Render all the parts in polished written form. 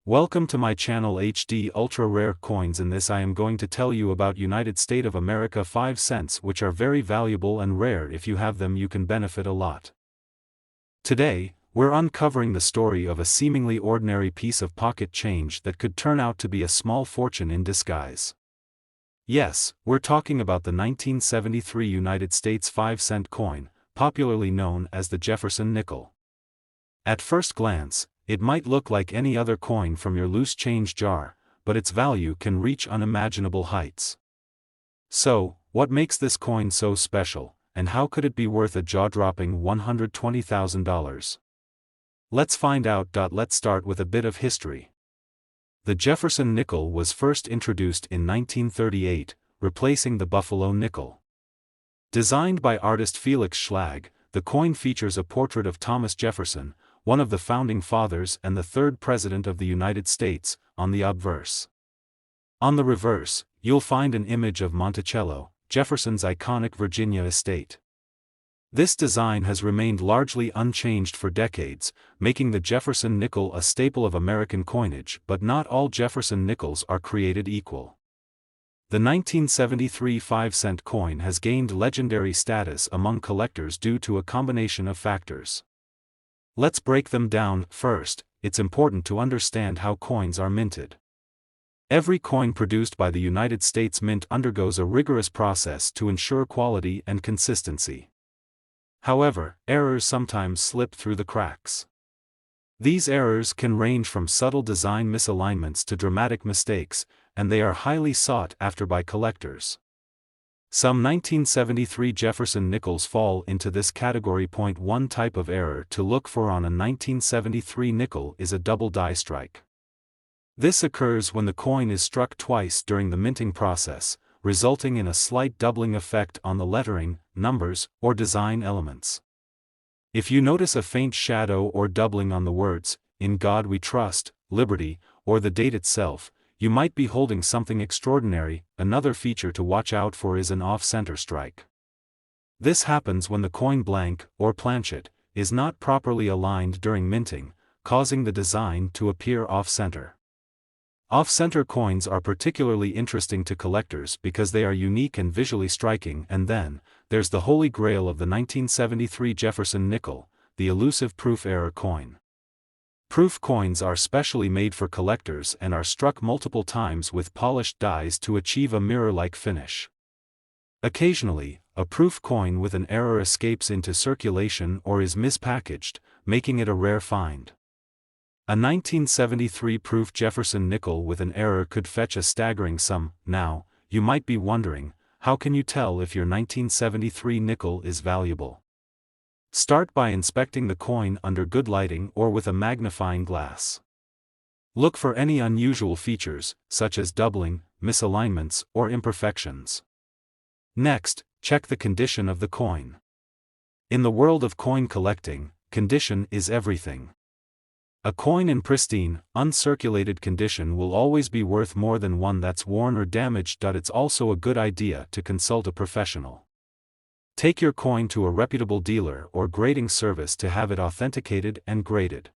Welcome to my channel HD Ultra Rare Coins. In this I am going to tell you about United States of America 5 cents, which are very valuable and rare. If you have them you can benefit a lot. Today, we're uncovering the story of a seemingly ordinary piece of pocket change that could turn out to be a small fortune in disguise. Yes, we're talking about the 1973 United States 5-cent coin, popularly known as the Jefferson nickel. At first glance, it might look like any other coin from your loose change jar, but its value can reach unimaginable heights. So, what makes this coin so special, and how could it be worth a jaw-dropping $120,000? Let's find out. Let's start with a bit of history. The Jefferson nickel was first introduced in 1938, replacing the Buffalo nickel. Designed by artist Felix Schlag, the coin features a portrait of Thomas Jefferson, one of the founding fathers and the third president of the United States, on the obverse. On the reverse, you'll find an image of Monticello, Jefferson's iconic Virginia estate. This design has remained largely unchanged for decades, making the Jefferson nickel a staple of American coinage. But not all Jefferson nickels are created equal. The 1973 5-cent coin has gained legendary status among collectors due to a combination of factors. Let's break them down. First, it's important to understand how coins are minted. Every coin produced by the United States Mint undergoes a rigorous process to ensure quality and consistency. However, errors sometimes slip through the cracks. These errors can range from subtle design misalignments to dramatic mistakes, and they are highly sought after by collectors. Some 1973 Jefferson nickels fall into this category. One type of error to look for on a 1973 nickel is a double die strike. This occurs when the coin is struck twice during the minting process, resulting in a slight doubling effect on the lettering, numbers, or design elements. If you notice a faint shadow or doubling on the words, "In God We Trust," "Liberty," or the date itself, you might be holding something extraordinary. Another feature to watch out for is an off-center strike. This happens when the coin blank, or planchet, is not properly aligned during minting, causing the design to appear off-center. Off-center coins are particularly interesting to collectors because they are unique and visually striking. And then, there's the holy grail of the 1973 Jefferson nickel, the elusive proof error coin. Proof coins are specially made for collectors and are struck multiple times with polished dies to achieve a mirror-like finish. Occasionally, a proof coin with an error escapes into circulation or is mispackaged, making it a rare find. A 1973 proof Jefferson nickel with an error could fetch a staggering sum. Now, you might be wondering, how can you tell if your 1973 nickel is valuable? Start by inspecting the coin under good lighting or with a magnifying glass. Look for any unusual features, such as doubling, misalignments, or imperfections. Next, check the condition of the coin. In the world of coin collecting, condition is everything. A coin in pristine, uncirculated condition will always be worth more than one that's worn or damaged. It's also a good idea to consult a professional. Take your coin to a reputable dealer or grading service to have it authenticated and graded.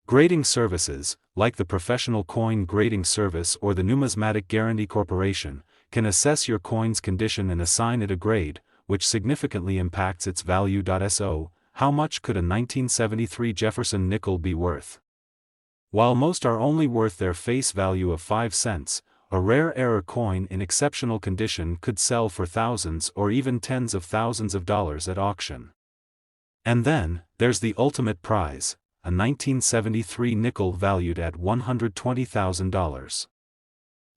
Grading services, like the Professional Coin Grading Service or the Numismatic Guarantee Corporation, can assess your coin's condition and assign it a grade, which significantly impacts its value. So, how much could a 1973 Jefferson nickel be worth? While most are only worth their face value of 5 cents, a rare error coin in exceptional condition could sell for thousands or even tens of thousands of dollars at auction. And then, there's the ultimate prize, a 1973 nickel valued at $120,000.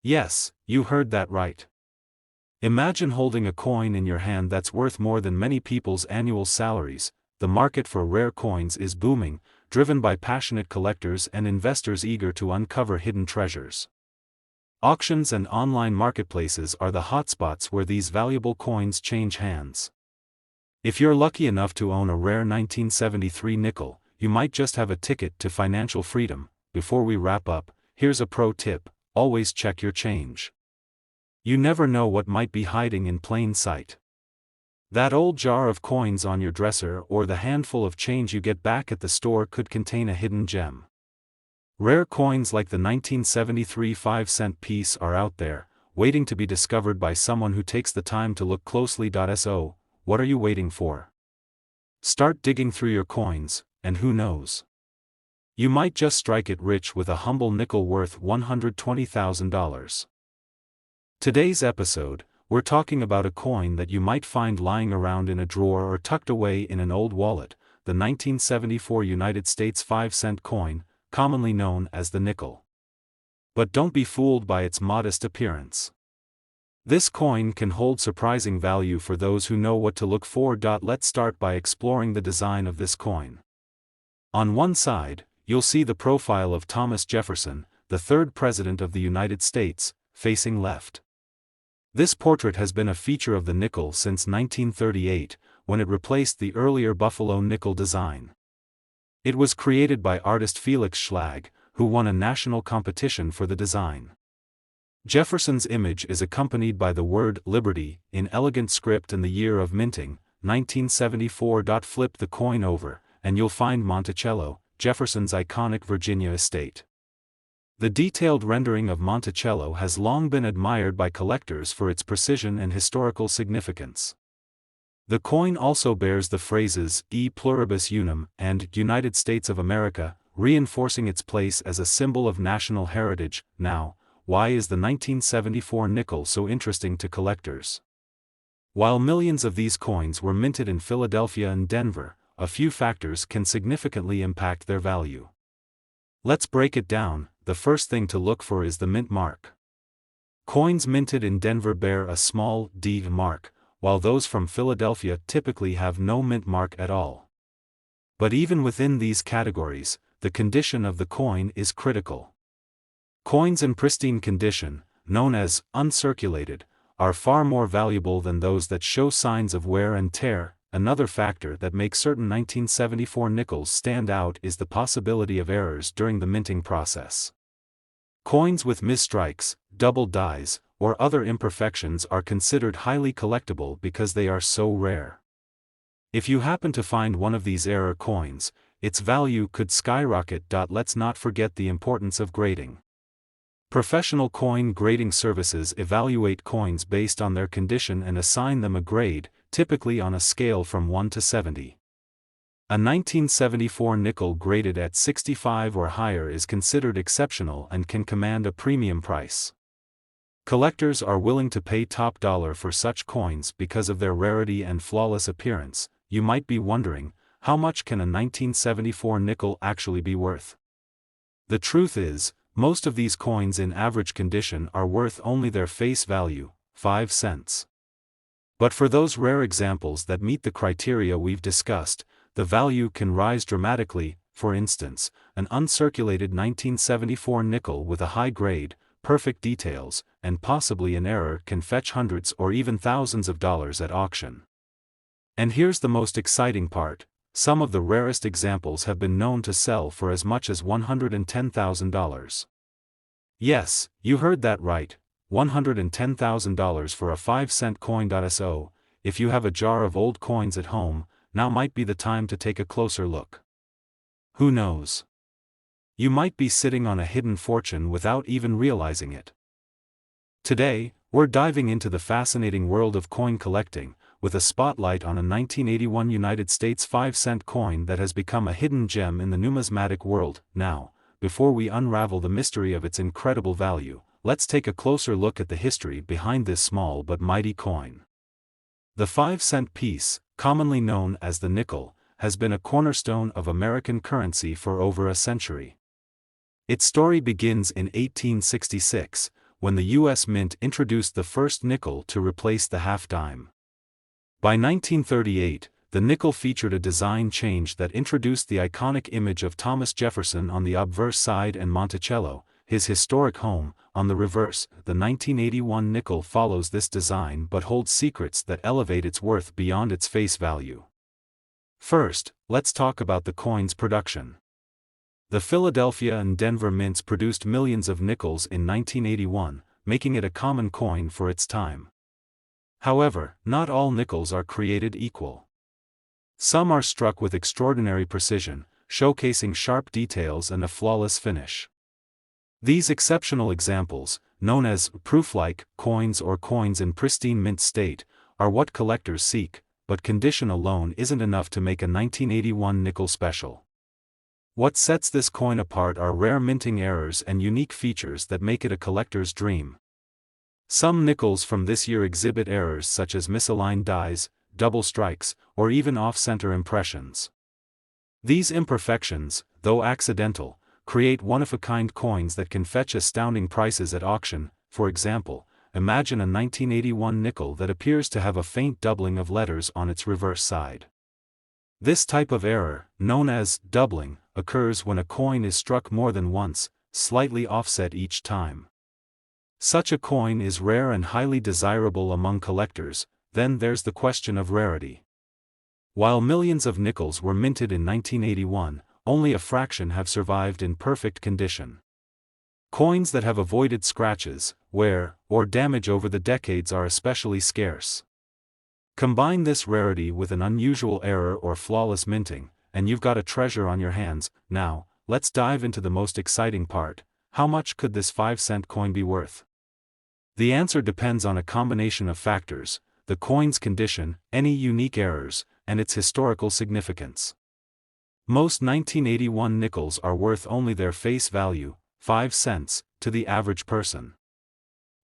Yes, you heard that right. Imagine holding a coin in your hand that's worth more than many people's annual salaries. The market for rare coins is booming, driven by passionate collectors and investors eager to uncover hidden treasures. Auctions and online marketplaces are the hotspots where these valuable coins change hands. If you're lucky enough to own a rare 1973 nickel, you might just have a ticket to financial freedom. Before we wrap up, here's a pro tip: always check your change. You never know what might be hiding in plain sight. That old jar of coins on your dresser or the handful of change you get back at the store could contain a hidden gem. Rare coins like the 1973 5-cent piece are out there, waiting to be discovered by someone who takes the time to look closely. So, what are you waiting for? Start digging through your coins, and who knows? You might just strike it rich with a humble nickel worth $120,000. Today's episode, we're talking about a coin that you might find lying around in a drawer or tucked away in an old wallet, the 1974 United States 5-cent coin, commonly known as the nickel. But don't be fooled by its modest appearance. This coin can hold surprising value for those who know what to look for. Let's start by exploring the design of this coin. On one side, you'll see the profile of Thomas Jefferson, the third President of the United States, facing left. This portrait has been a feature of the nickel since 1938, when it replaced the earlier buffalo nickel design. It was created by artist Felix Schlag, who won a national competition for the design. Jefferson's image is accompanied by the word "Liberty" in elegant script and the year of minting, 1974. Flip the coin over, and you'll find Monticello, Jefferson's iconic Virginia estate. The detailed rendering of Monticello has long been admired by collectors for its precision and historical significance. The coin also bears the phrases "E pluribus unum" and "United States of America," reinforcing its place as a symbol of national heritage. Now, why is the 1974 nickel so interesting to collectors? While millions of these coins were minted in Philadelphia and Denver, a few factors can significantly impact their value. Let's break it down. The first thing to look for is the mint mark. Coins minted in Denver bear a small D mark, while those from Philadelphia typically have no mint mark at all. But even within these categories, the condition of the coin is critical. Coins in pristine condition, known as uncirculated, are far more valuable than those that show signs of wear and tear. Another factor that makes certain 1974 nickels stand out is the possibility of errors during the minting process. Coins with misstrikes, double dies, or other imperfections are considered highly collectible because they are so rare. If you happen to find one of these error coins, its value could skyrocket. Let's not forget the importance of grading. Professional coin grading services evaluate coins based on their condition and assign them a grade, typically on a scale from 1 to 70. A 1974 nickel graded at 65 or higher is considered exceptional and can command a premium price. Collectors are willing to pay top dollar for such coins because of their rarity and flawless appearance. You might be wondering, how much can a 1974 nickel actually be worth? The truth is, most of these coins in average condition are worth only their face value, 5 cents. But for those rare examples that meet the criteria we've discussed, the value can rise dramatically. For instance, an uncirculated 1974 nickel with a high grade, perfect details, and possibly an error can fetch hundreds or even thousands of dollars at auction. And here's the most exciting part: some of the rarest examples have been known to sell for as much as $110,000. Yes, you heard that right, $110,000 for a 5-cent coin. So, if you have a jar of old coins at home, now might be the time to take a closer look. Who knows? You might be sitting on a hidden fortune without even realizing it. Today, we're diving into the fascinating world of coin collecting, with a spotlight on a 1981 United States 5-cent coin that has become a hidden gem in the numismatic world. Now, before we unravel the mystery of its incredible value, let's take a closer look at the history behind this small but mighty coin. The 5-cent piece, commonly known as the nickel, has been a cornerstone of American currency for over a century. Its story begins in 1866, when the U.S. Mint introduced the first nickel to replace the half-dime. By 1938, the nickel featured a design change that introduced the iconic image of Thomas Jefferson on the obverse side and Monticello, his historic home, on the reverse. The 1981 nickel follows this design but holds secrets that elevate its worth beyond its face value. First, let's talk about the coin's production. The Philadelphia and Denver mints produced millions of nickels in 1981, making it a common coin for its time. However, not all nickels are created equal. Some are struck with extraordinary precision, showcasing sharp details and a flawless finish. These exceptional examples, known as proof-like coins or coins in pristine mint state, are what collectors seek, but condition alone isn't enough to make a 1981 nickel special. What sets this coin apart are rare minting errors and unique features that make it a collector's dream. Some nickels from this year exhibit errors such as misaligned dies, double strikes, or even off-center impressions. These imperfections, though accidental, create one-of-a-kind coins that can fetch astounding prices at auction. For example, imagine a 1981 nickel that appears to have a faint doubling of letters on its reverse side. This type of error, known as doubling, occurs when a coin is struck more than once, slightly offset each time. Such a coin is rare and highly desirable among collectors. Then there's the question of rarity. While millions of nickels were minted in 1981, only a fraction have survived in perfect condition. Coins that have avoided scratches, wear, or damage over the decades are especially scarce. Combine this rarity with an unusual error or flawless minting, and you've got a treasure on your hands. Now, let's dive into the most exciting part. How much could this 5-cent coin be worth? The answer depends on a combination of factors: the coin's condition, any unique errors, and its historical significance. Most 1981 nickels are worth only their face value, 5 cents, to the average person.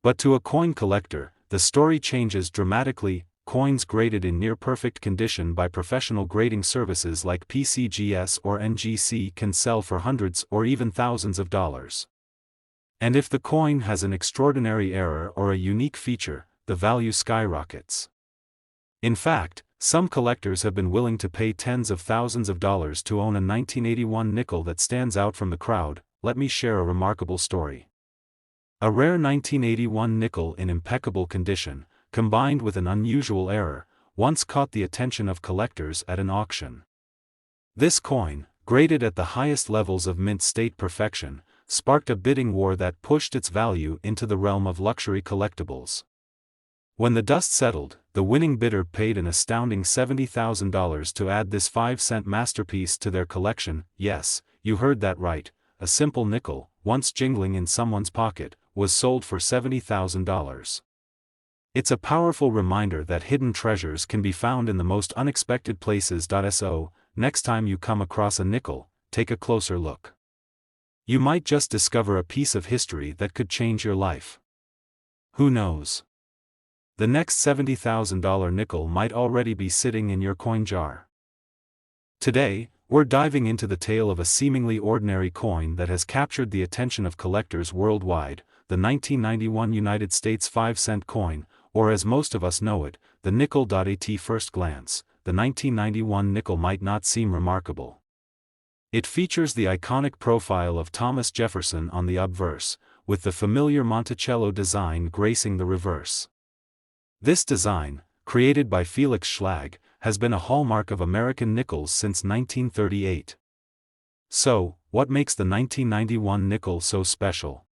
But to a coin collector, the story changes dramatically. Coins graded in near-perfect condition by professional grading services like PCGS or NGC can sell for hundreds or even thousands of dollars. And if the coin has an extraordinary error or a unique feature, the value skyrockets. In fact, some collectors have been willing to pay tens of thousands of dollars to own a 1981 nickel that stands out from the crowd. Let me share a remarkable story. A rare 1981 nickel in impeccable condition, combined with an unusual error, once caught the attention of collectors at an auction. This coin, graded at the highest levels of mint state perfection, sparked a bidding war that pushed its value into the realm of luxury collectibles. When the dust settled, the winning bidder paid an astounding $70,000 to add this 5-cent masterpiece to their collection. Yes, you heard that right, a simple nickel, once jingling in someone's pocket, was sold for $70,000. It's a powerful reminder that hidden treasures can be found in the most unexpected places. So, next time you come across a nickel, take a closer look. You might just discover a piece of history that could change your life. Who knows? The next $70,000 nickel might already be sitting in your coin jar. Today, we're diving into the tale of a seemingly ordinary coin that has captured the attention of collectors worldwide, the 1991 United States 5-cent coin, or as most of us know it, the nickel. At first glance, the 1991 nickel might not seem remarkable. It features the iconic profile of Thomas Jefferson on the obverse, with the familiar Monticello design gracing the reverse. This design, created by Felix Schlag, has been a hallmark of American nickels since 1938. So, what makes the 1991 nickel so special?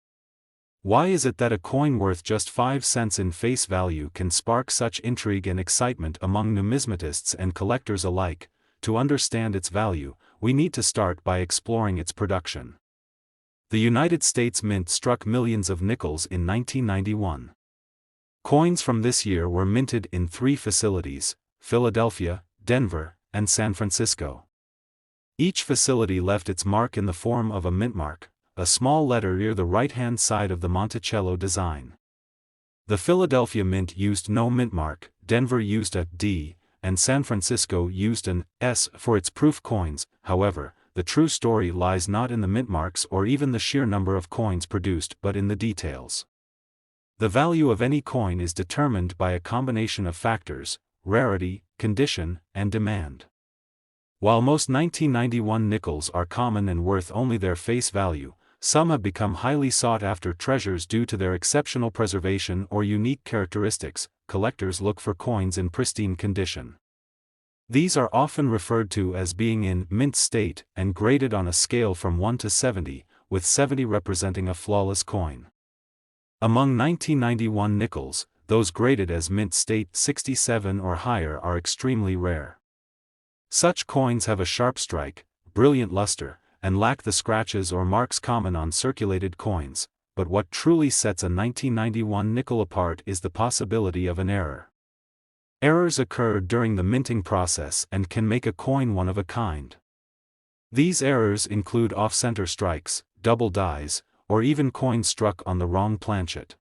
Why is it that a coin worth just 5 cents in face value can spark such intrigue and excitement among numismatists and collectors alike? To understand its value, we need to start by exploring its production. The United States Mint struck millions of nickels in 1991. Coins from this year were minted in 3 facilities: Philadelphia, Denver, and San Francisco. Each facility left its mark in the form of a mint mark, a small letter near the right-hand side of the Monticello design. The Philadelphia Mint used no mint mark, Denver used a D, and San Francisco used an S for its proof coins. However, the true story lies not in the mint marks or even the sheer number of coins produced but in the details. The value of any coin is determined by a combination of factors: rarity, condition, and demand. While most 1991 nickels are common and worth only their face value, some have become highly sought-after treasures due to their exceptional preservation or unique characteristics. Collectors look for coins in pristine condition. These are often referred to as being in mint state and graded on a scale from 1 to 70, with 70 representing a flawless coin. Among 1991 nickels, those graded as mint state 67 or higher are extremely rare. Such coins have a sharp strike, brilliant luster, and lack the scratches or marks common on circulated coins, but what truly sets a 1991 nickel apart is the possibility of an error. Errors occur during the minting process and can make a coin one of a kind. These errors include off-center strikes, double dies, or even coins struck on the wrong planchet.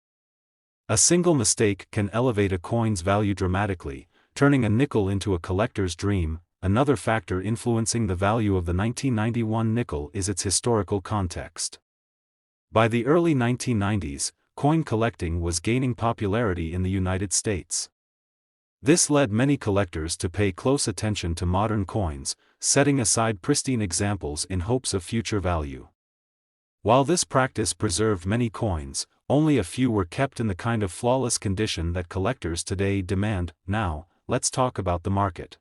A single mistake can elevate a coin's value dramatically, turning a nickel into a collector's dream. Another factor influencing the value of the 1991 nickel is its historical context. By the early 1990s, coin collecting was gaining popularity in the United States. This led many collectors to pay close attention to modern coins, setting aside pristine examples in hopes of future value. While this practice preserved many coins, only a few were kept in the kind of flawless condition that collectors today demand. Now, let's talk about the market.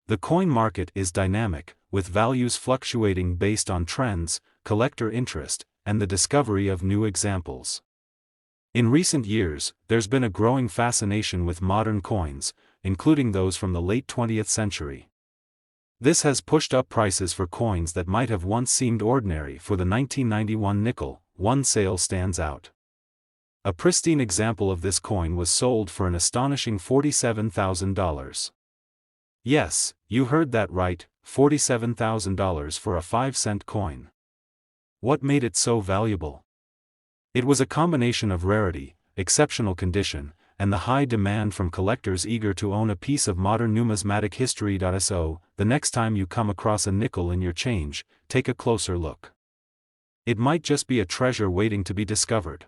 The coin market is dynamic, with values fluctuating based on trends, collector interest, and the discovery of new examples. In recent years, there's been a growing fascination with modern coins, including those from the late 20th century. This has pushed up prices for coins that might have once seemed ordinary. For the 1991 nickel, one sale stands out. A pristine example of this coin was sold for an astonishing $47,000. Yes, you heard that right, $47,000 for a 5-cent coin. What made it so valuable? It was a combination of rarity, exceptional condition, and the high demand from collectors eager to own a piece of modern numismatic history. So, the next time you come across a nickel in your change, take a closer look. It might just be a treasure waiting to be discovered.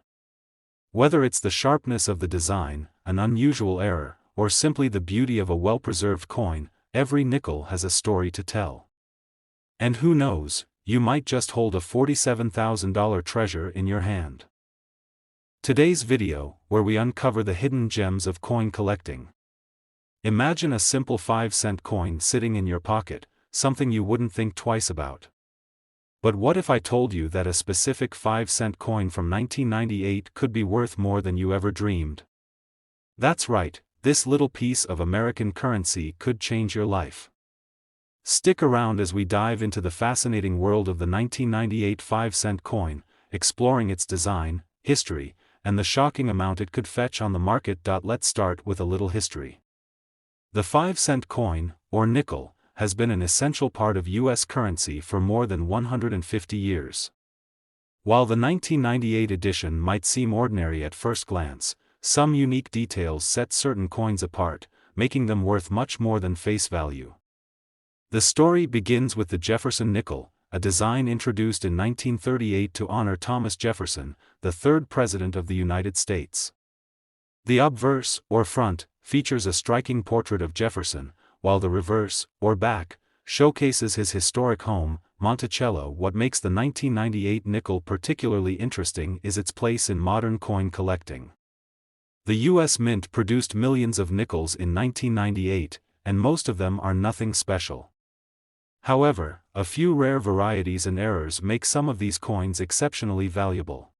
Whether it's the sharpness of the design, an unusual error, or simply the beauty of a well-preserved coin, every nickel has a story to tell. And who knows, you might just hold a $47,000 treasure in your hand. Today's video, where we uncover the hidden gems of coin collecting. Imagine a simple 5-cent coin sitting in your pocket, something you wouldn't think twice about. But what if I told you that a specific 5-cent coin from 1998 could be worth more than you ever dreamed? That's right, this little piece of American currency could change your life. Stick around as we dive into the fascinating world of the 1998 5-cent coin, exploring its design, history, and the shocking amount it could fetch on the market. Let's start with a little history. The 5-cent coin, or nickel, has been an essential part of U.S. currency for more than 150 years. While the 1998 edition might seem ordinary at first glance, some unique details set certain coins apart, making them worth much more than face value. The story begins with the Jefferson nickel, a design introduced in 1938 to honor Thomas Jefferson, the third President of the United States. The obverse, or front, features a striking portrait of Jefferson, while the reverse, or back, showcases his historic home, Monticello. What makes the 1998 nickel particularly interesting is its place in modern coin collecting. The U.S. Mint produced millions of nickels in 1998, and most of them are nothing special. However, a few rare varieties and errors make some of these coins exceptionally valuable.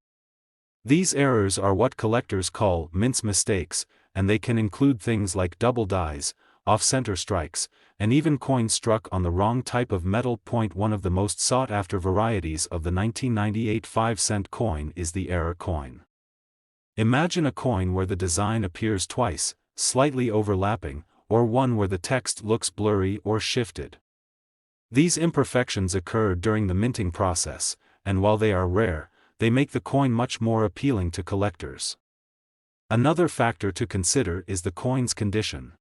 These errors are what collectors call mint mistakes, and they can include things like double dies, off-center strikes, and even coins struck on the wrong type of metal. One of the most sought-after varieties of the 1998 5-cent coin is the error coin. Imagine a coin where the design appears twice, slightly overlapping, or one where the text looks blurry or shifted. These imperfections occur during the minting process, and while they are rare, they make the coin much more appealing to collectors. Another factor to consider is the coin's condition.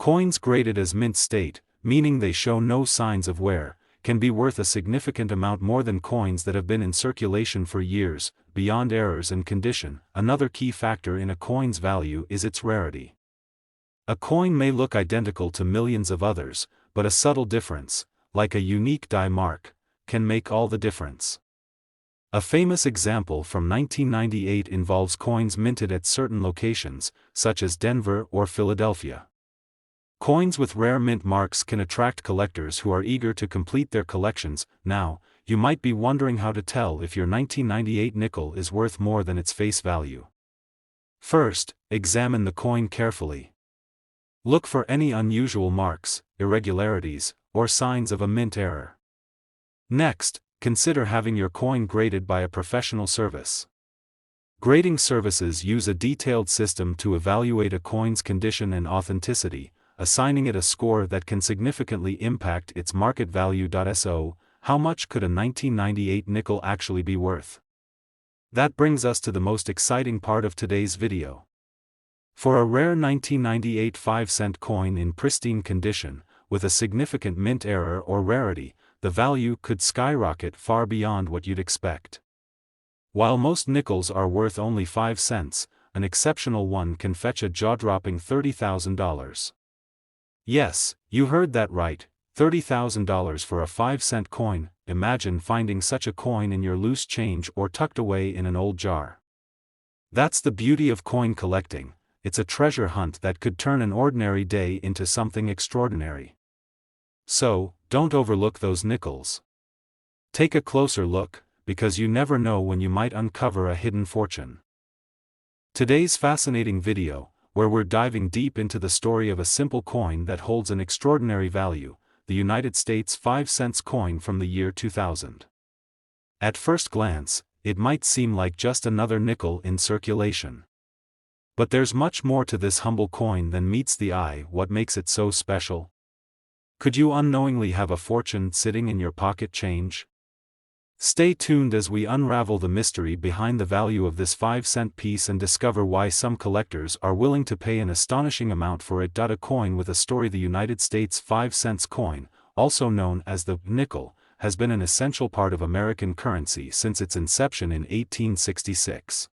Coins graded as mint state, meaning they show no signs of wear, can be worth a significant amount more than coins that have been in circulation for years. Beyond errors and condition, another key factor in a coin's value is its rarity. A coin may look identical to millions of others, but a subtle difference, like a unique die mark, can make all the difference. A famous example from 1998 involves coins minted at certain locations, such as Denver or Philadelphia. Coins with rare mint marks can attract collectors who are eager to complete their collections. Now, you might be wondering how to tell if your 1998 nickel is worth more than its face value. First, examine the coin carefully. Look for any unusual marks, irregularities, or signs of a mint error. Next, consider having your coin graded by a professional service. Grading services use a detailed system to evaluate a coin's condition and authenticity, assigning it a score that can significantly impact its market value. So, how much could a 1998 nickel actually be worth? That brings us to the most exciting part of today's video. For a rare 1998 5-cent coin in pristine condition, with a significant mint error or rarity, the value could skyrocket far beyond what you'd expect. While most nickels are worth only 5 cents, an exceptional one can fetch a jaw-dropping $30,000. Yes, you heard that right, $30,000 for a 5-cent coin. Imagine finding such a coin in your loose change or tucked away in an old jar. That's the beauty of coin collecting. It's a treasure hunt that could turn an ordinary day into something extraordinary. So, don't overlook those nickels. Take a closer look, because you never know when you might uncover a hidden fortune. Today's fascinating video, where we're diving deep into the story of a simple coin that holds an extraordinary value, the United States 5-cent coin from the year 2000. At first glance, it might seem like just another nickel in circulation. But there's much more to this humble coin than meets the eye. What makes it so special? Could you unknowingly have a fortune sitting in your pocket change? Stay tuned as we unravel the mystery behind the value of this 5-cent piece and discover why some collectors are willing to pay an astonishing amount for it. A coin with a story. The United States 5-cent coin, also known as the nickel, has been an essential part of American currency since its inception in 1866.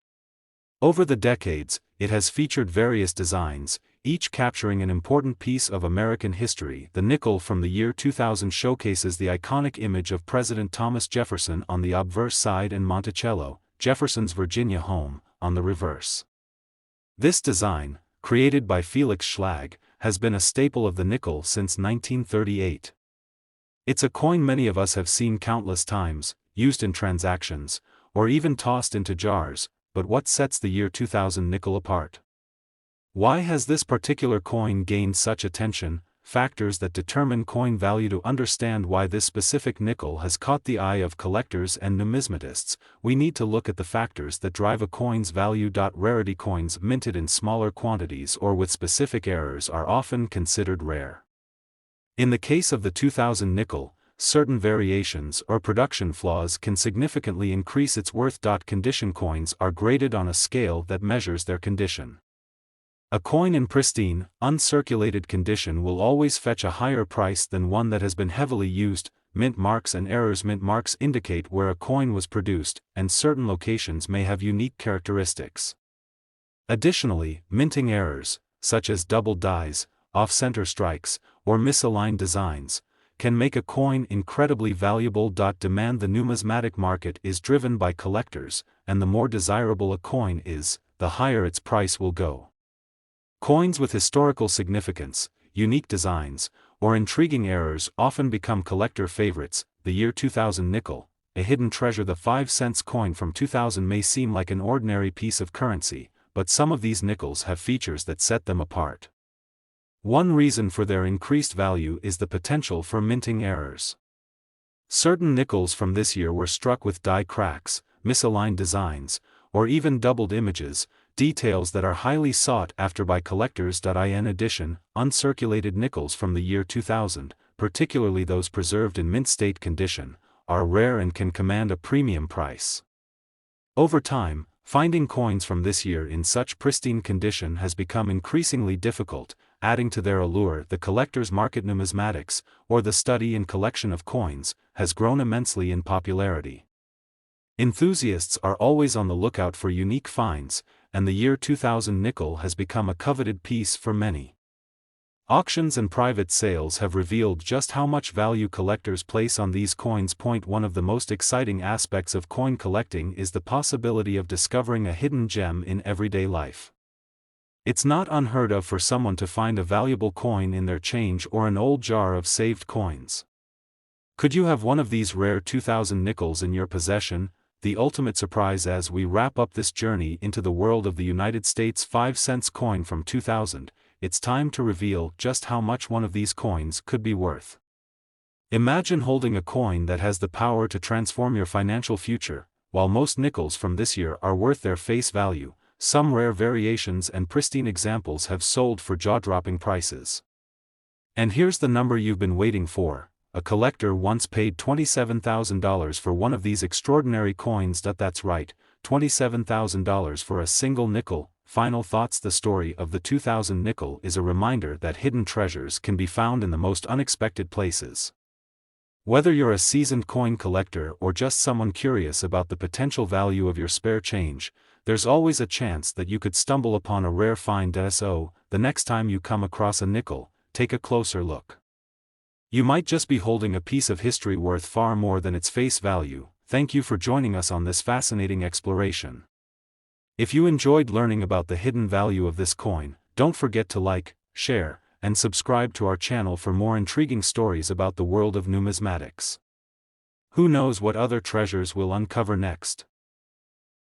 Over the decades, it has featured various designs, each capturing an important piece of American history. The nickel from the year 2000 showcases the iconic image of President Thomas Jefferson on the obverse side and Monticello, Jefferson's Virginia home, on the reverse. This design, created by Felix Schlag, has been a staple of the nickel since 1938. It's a coin many of us have seen countless times, used in transactions, or even tossed into jars. But what sets the year 2000 nickel apart? Why has this particular coin gained such attention? Factors that determine coin value. To understand why this specific nickel has caught the eye of collectors and numismatists, we need to look at the factors that drive a coin's value. Rarity. Coins minted in smaller quantities or with specific errors are often considered rare. In the case of the 2000 nickel, certain variations or production flaws can significantly increase its worth. Condition. Coins are graded on a scale that measures their condition. A coin in pristine, uncirculated condition will always fetch a higher price than one that has been heavily used. Mint marks and errors. Mint marks indicate where a coin was produced, and certain locations may have unique characteristics. Additionally, minting errors, such as doubled dies, off-center strikes, or misaligned designs, can make a coin incredibly valuable. Demand. The numismatic market is driven by collectors, and the more desirable a coin is, the higher its price will go. Coins with historical significance, unique designs, or intriguing errors often become collector favorites. The year 2000 nickel, a hidden treasure. The 5-cent coin from 2000 may seem like an ordinary piece of currency, but some of these nickels have features that set them apart. One reason for their increased value is the potential for minting errors. Certain nickels from this year were struck with die cracks, misaligned designs, or even doubled images, details that are highly sought after by collectors. In addition, uncirculated nickels from the year 2000, particularly those preserved in mint state condition, are rare and can command a premium price. Over time, finding coins from this year in such pristine condition has become increasingly difficult, adding to their allure. The collector's market. Numismatics, or the study and collection of coins, has grown immensely in popularity. Enthusiasts are always on the lookout for unique finds, and the year 2000 nickel has become a coveted piece for many. Auctions and private sales have revealed just how much value collectors place on these coins. One of the most exciting aspects of coin collecting is the possibility of discovering a hidden gem in everyday life. It's not unheard of for someone to find a valuable coin in their change or an old jar of saved coins. Could you have one of these rare 2000 nickels in your possession? The ultimate surprise. As we wrap up this journey into the world of the United States 5-cent coin from 2000, it's time to reveal just how much one of these coins could be worth. Imagine holding a coin that has the power to transform your financial future. While most nickels from this year are worth their face value, some rare variations and pristine examples have sold for jaw-dropping prices. And here's the number you've been waiting for. A collector once paid $27,000 for one of these extraordinary coins. That's right, $27,000 for a single nickel. Final thoughts. The story of the 2000 nickel is a reminder that hidden treasures can be found in the most unexpected places. Whether you're a seasoned coin collector or just someone curious about the potential value of your spare change, there's always a chance that you could stumble upon a rare find. So, the next time you come across a nickel, take a closer look. You might just be holding a piece of history worth far more than its face value. Thank you for joining us on this fascinating exploration. If you enjoyed learning about the hidden value of this coin, don't forget to like, share, and subscribe to our channel for more intriguing stories about the world of numismatics. Who knows what other treasures we'll uncover next?